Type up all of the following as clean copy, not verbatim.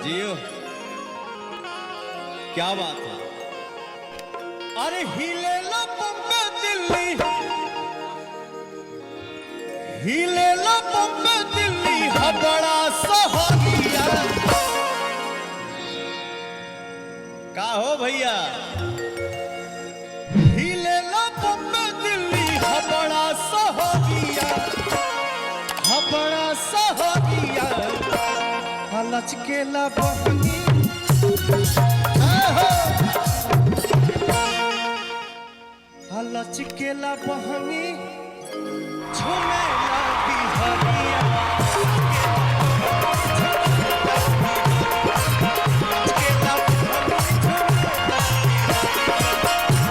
जियो क्या बात है। अरे हिले लो बम्बे दिल्ली, हिले लो बम्बे दिल्ली है बड़ा सहारिया। का हो भैया, हिले लो बम्बे दिल्ली है बड़ा सहारिया, है बड़ा सहारिया। लचकेला बहनी लचकेला बहनी झुमेला बिहरिया।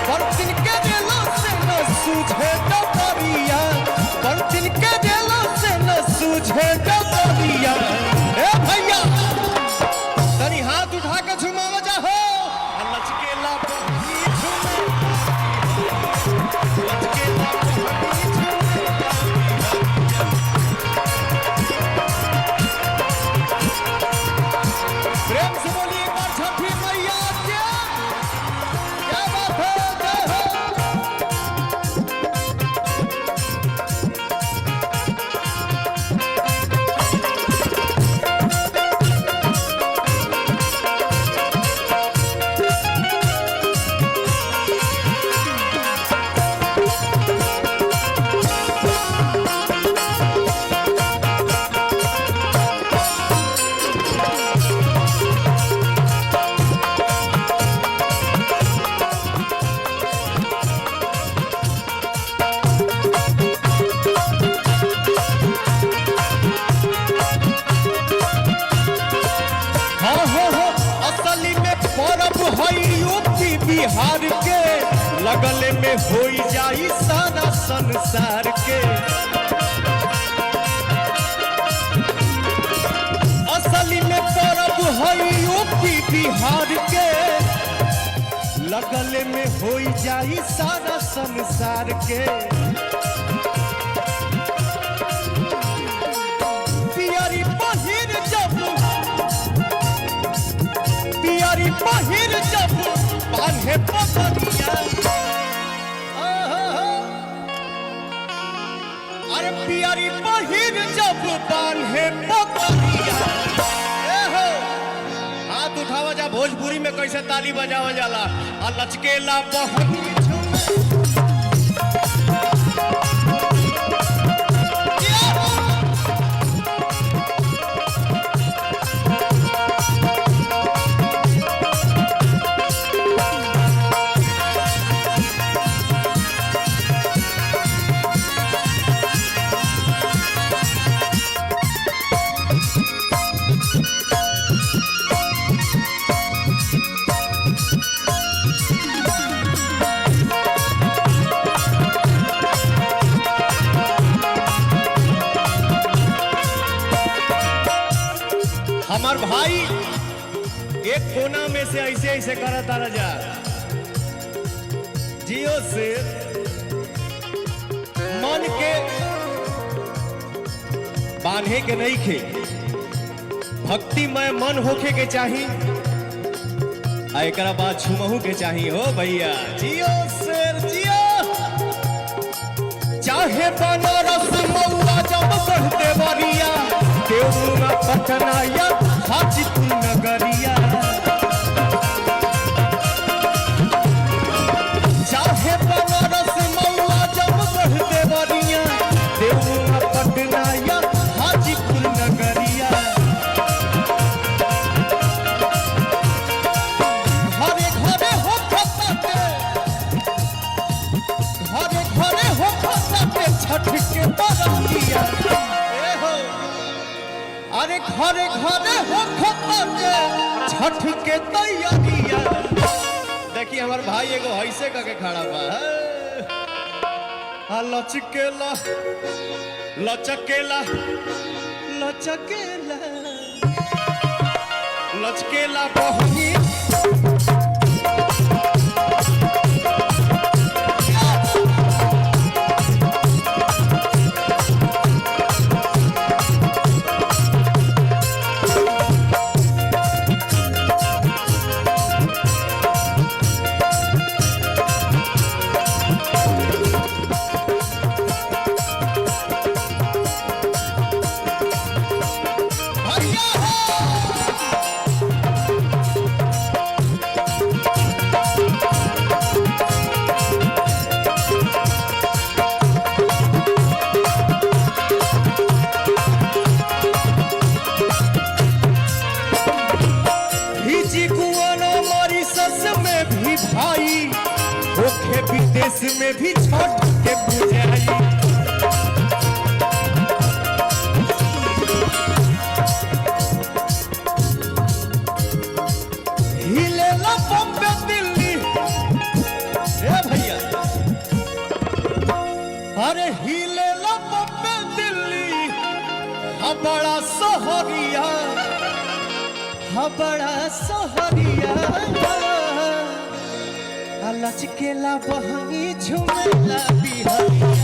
बर्तन के दिलों से न सूझे डबरिया, बर्तन के दिलों से न सूझे डबरिया। ए भैया तनी हाथ उठा के झुमावा जाहो। लचकेला बहनी लचकेला प्रेम से बोलिए एक बार छठी मैया क्या बात है। बिहार के लगल में हो जाई सारा संसार के। असली में परब है यूपी बिहार के लगल में हो जाई सारा संसार के। पियरी पहिर जब, पियरी पहिर जब बांधे पगड़िया। अरे पियरी पहिर जब बांधे पगड़िया। हाथ उठावा जा, भोजपुरी में कैसे ताली बजावा जाला। लचकेला बहनी हमार भाई एक कोना में से ऐसे ऐसे करता रजा। जियो से मन के बांधे के नहीं खे, भक्तिमय मन होखे के चाही, एकरा बाद झुमहू के चाही हो भैया। जियो शेर जियो, चाहे बनारस मऊआ जब बढ़ते बरिया, देवना पटना या हाजीपुर नगरिया। चाहे बनारस मऊआ जब बढ़ते बरिया, देवना पटना या हाजीपुर नगरिया। घरे घरे हो खताते, घरे घरे हो खताते छठ के बरतिया। अरे घरे घरे हो खताते छठ के तैयारिया। देखिए हमारे भाई एगो ऐसे करके खड़ा बा। लचकेला लचकेला लचकेला लचकेला बहनी भाई ओखे विदेश में भी छठ के पूजाई। हिलेला बॉम्बे दिल्ली ए भैया, अरे हिलेला बॉम्बे दिल्ली हा बड़ा सहरिया, हा बड़ा सहरिया। लचकेला बहनी झुमेला बिहारी।